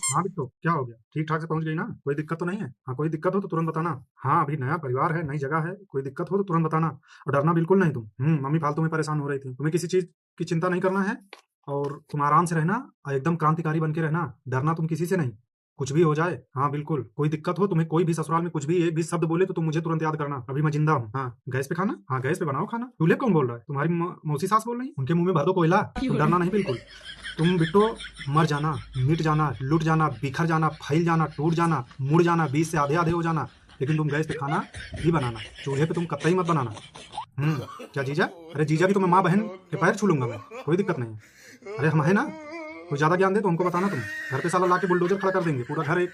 हाँ बिट्टू, क्या हो गया? ठीक ठाक से पहुंच गई ना? कोई दिक्कत तो नहीं है? हाँ, कोई दिक्कत हो तो तुरंत बताना। हाँ, अभी नया परिवार है, नई जगह है, कोई दिक्कत हो तो तुरंत बताना और डरना बिल्कुल नहीं तुम। मम्मी फालतू में परेशान हो रही थी। तुम्हें किसी चीज की चिंता नहीं करना है और तुम आराम से रहना और एकदम क्रांतिकारी बन के रहना। डरना तुम किसी से नहीं, कुछ भी हो जाए। हाँ बिल्कुल, कोई दिक्कत हो, तुम्हें कोई भी ससुराल में कुछ भी एक भी शब्द बोले तो तुम मुझे तुरंत याद करना, अभी मैं जिंदा हूँ। हाँ, गैस पे खाना, हाँ गैस पे बनाओ खाना। चूल्हे पे कौन बोल रहा है? तुम्हारी मौसी सास बोल रही है, उनके मुंह में भर दो कोयला। तुम डरना नहीं बिल्कुल। तुम बिट्टो मर जाना, मिट जाना, लुट जाना, बिखर जाना, फैल जाना, टूट जाना, मुड़ जाना, बीच से आधे आधे हो जाना, लेकिन तुम गैस पे खाना ही बनाना। चूल्हे पे तुम कतई मत बनाना। क्या जीजा? अरे जीजा भी तो मैं माँ बहन के पैर छू लूंगा मैं, कोई दिक्कत नहीं है। अरे हम है ना, कोई ज्यादा ज्ञान दे तो हमको बताना। तुम घर पे साला ला के बुलडोजर खड़ा कर देंगे, पूरा घर एक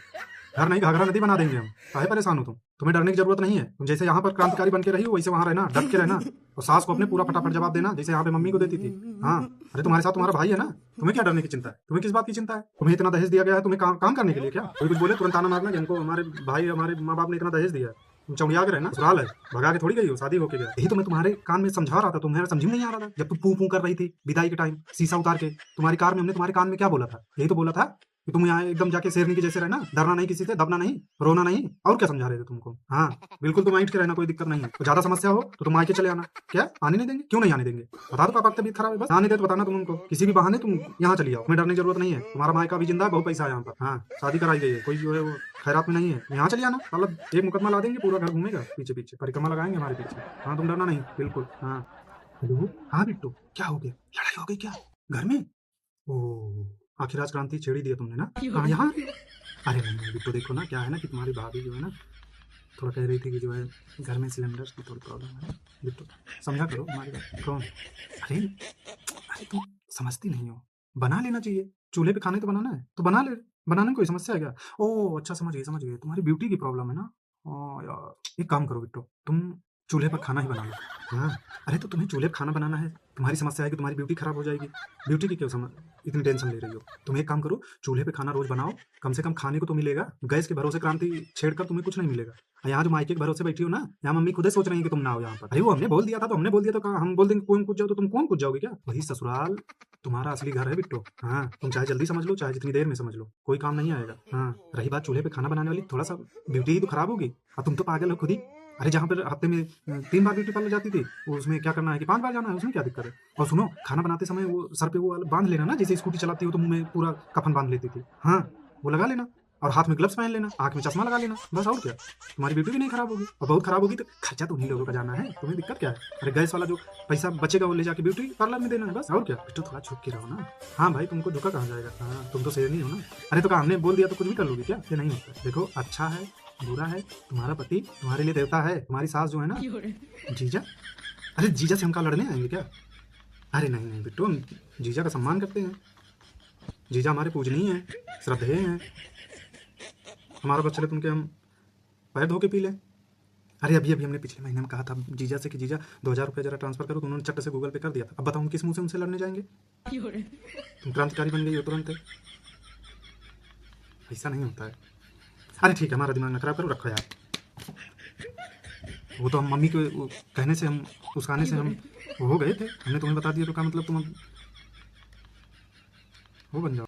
घर नहीं घाघरा नदी बना देंगे हम। काहे परेशान हो तुम? तुम्हें डरने की जरूरत नहीं है। तुम जैसे यहाँ पर क्रांतिकारी बन के रही हो वैसे वहाँ रहना, डट के रहना और सास को अपने पूरा फटाफट जवाब देना जैसे यहाँ पे मम्मी को देती थी। हाँ, अरे तुम्हारे साथ तुम्हारा भाई है ना, तुम्हें क्या डरने की चिंता है? तुम्हें किस बात की चिंता है? तुम्हें इतना दहेज दिया गया है, तुम्हें काम करने के लिए क्या? कोई कुछ बोले तुरंत आना मारना कि हमको हमारे भाई हमारे माँ बाप ने इतना दहेज दिया है। तुम चौड़िया के रहना, ससुराल है, भगा के थोड़ी गई हो, शादी होके गया। यही तो मैं तुम्हारे कान में समझा रहा था, तुम्हें समझ में नहीं आ रहा था। जब तुम पू पू कर रही थी विदाई के टाइम शीशा उतार के तुम्हारी कार में, हमने तुम्हारे कान में क्या बोला था? यही तो बोला था कि तुम यहाँ एकदम जाके शेरनी के जैसे रहना, डरना नहीं किसी से, दबना नहीं, रोना नहीं। और क्या समझा रहे थे तुमको? हाँ बिल्कुल, तुम आइट के रहना, कोई दिक्कत नहीं है। तो ज्यादा समस्या हो तो तुम आके चले आना। क्या आने नहीं देंगे? क्यों नहीं आने देंगे? बता दो पापा की तबीयत खराब है, बस आने दे तो बताना तुम उनको। किसी भी बहाने तुम यहाँ चली आओ, तुम्हें डरने की जरूरत नहीं है। तुम्हारा मायका भी जिंदा है, बहुत पैसा है यहाँ पर। हाँ, शादी कराई गई है, कोई जो है वो खैरात में नहीं है। यहाँ चली आना, मतलब एक मुकदमा ला देंगे, पूरा घर घूमेगा पीछे पीछे, परिक्रमा लगाएंगे हमारे पीछे। हाँ, तुम डरना नहीं बिल्कुल। हाँ हेलो, हाँ बिट्टू, क्या हो गया? लड़ाई हो गई क्या घर में? ओह! आखिर आज क्रांति छेड़ ही दिया तुमने ना? कहाँ यहाँ? अरे नहीं, नहीं बिट्टू, देखो ना क्या है ना कि तुम्हारी भाभी जो है ना, थोड़ा कह रही थी कि जो है घर में सिलेंडर की थोड़ी प्रॉब्लम है। बिट्टू समझा करो हमारी बात। कौन? अरे अरे तुम समझती नहीं हो, बना लेना चाहिए। चूल्हे पे खाने तो बनाना है तो बना ले, बनाने में कोई समस्या है क्या? ओह अच्छा, समझ गई समझ गई, तुम्हारी ब्यूटी की प्रॉब्लम है ना। यार एक काम करो बिट्टू, तुम चूल्हे पर खाना ही बना लो। हाँ, अरे तो तुम्हें चूल्हे पे खाना बनाना है, तुम्हारी समस्या है कि तुम्हारी ब्यूटी खराब हो जाएगी। ब्यूटी की क्यों इतनी टेंशन ले रही हो? तुम एक काम करो, चूल्हे पे खाना रोज बनाओ, कम से कम खाने को तो मिलेगा। गैस के भरोसे क्रांति छेड़कर तुम्हें कुछ नहीं मिलेगा। और यहाँ जो मायके के भरोसे बैठी हो ना, यहाँ मम्मी खुद ही सोच रही है कि तुम ना हो यहाँ पर। अरे वो हमने बोल दिया था तो हमने बोल दिया, तो कहा हम बोल देंगे कौन कूद जाओ तो तुम कौन कूद जाओगे क्या? वही ससुराल तुम्हारा असली घर है बिट्टू। हाँ, तुम चाहे जल्दी समझ लो चाहे जितनी देर में समझ लो, कोई काम नहीं आएगा। हाँ, रही बात चूल्हे पे खाना बनाने वाली, थोड़ा सा ब्यूटी ही तो खराब होगी। और तुम तो पागल हो खुद ही। अरे जहाँ पर हफ्ते में 3 बार ब्यूटी पार्लर जाती थी, उसमें क्या करना है कि 5 बार जाना है, उसमें क्या दिक्कत है? और सुनो, खाना बनाते समय वो सर पे वो बांध लेना ना, जैसे स्कूटी चलाती हो तो मुंह में पूरा कफन बांध लेती थी। हाँ, वो लगा लेना और हाथ में ग्लव्स पहन लेना, आंख में चश्मा लगा लेना, बस। और क्या, तुम्हारी ब्यूटी भी नहीं खराब होगी। और बहुत खराब होगी तो खर्चा तो उन्हीं लोगों का जाना है, तुम्हें दिक्कत क्या है? अरे गैस वाला जो पैसा बचेगा वो ले जाके ब्यूटी पार्लर में देना है, बस। और क्या बिट्टू, थोड़ा छुप के रहो ना। हाँ भाई, तुमको झुका कहाँ जाएगा? हाँ, तुम तो शेरनी हो ना। अरे तो कहा हमने बोल दिया तो कुछ भी कर लोगी क्या? ये नहीं होता। देखो, अच्छा है बुरा है, तुम्हारा पति तुम्हारे लिए देवता है, तुम्हारी सास जो है ना जीजा। अरे जीजा से हम क्या लड़ने आएंगे क्या? अरे नहीं नहीं बिट्टू, हम जीजा का सम्मान करते हैं। जीजा हमारे पूजनीय हैं, श्रद्धेय हैं। हमारा बस चले तुमके हम पैर धो के पी लें। अरे अभी अभी हमने पिछले महीने में कहा था जीजा से कि जीजा 2000 रुपये जरा ट्रांसफर करो, तो उन्होंने चट्ट से गूगल पे कर दिया था। अब बताओ हम किस मुंह से उनसे लड़ने जाएंगे? तुम क्रांतिकारी बन गई हो तुरंत। ऐसा नहीं होता है। अरे ठीक है, हमारा दिमाग न खराब करो, रखो यार। वो तो हम मम्मी के कहने से, हम उस से हम वो हो गए थे, हमने तुम्हें बता दिया तो क्या मतलब तुम अब वो बन जाओ।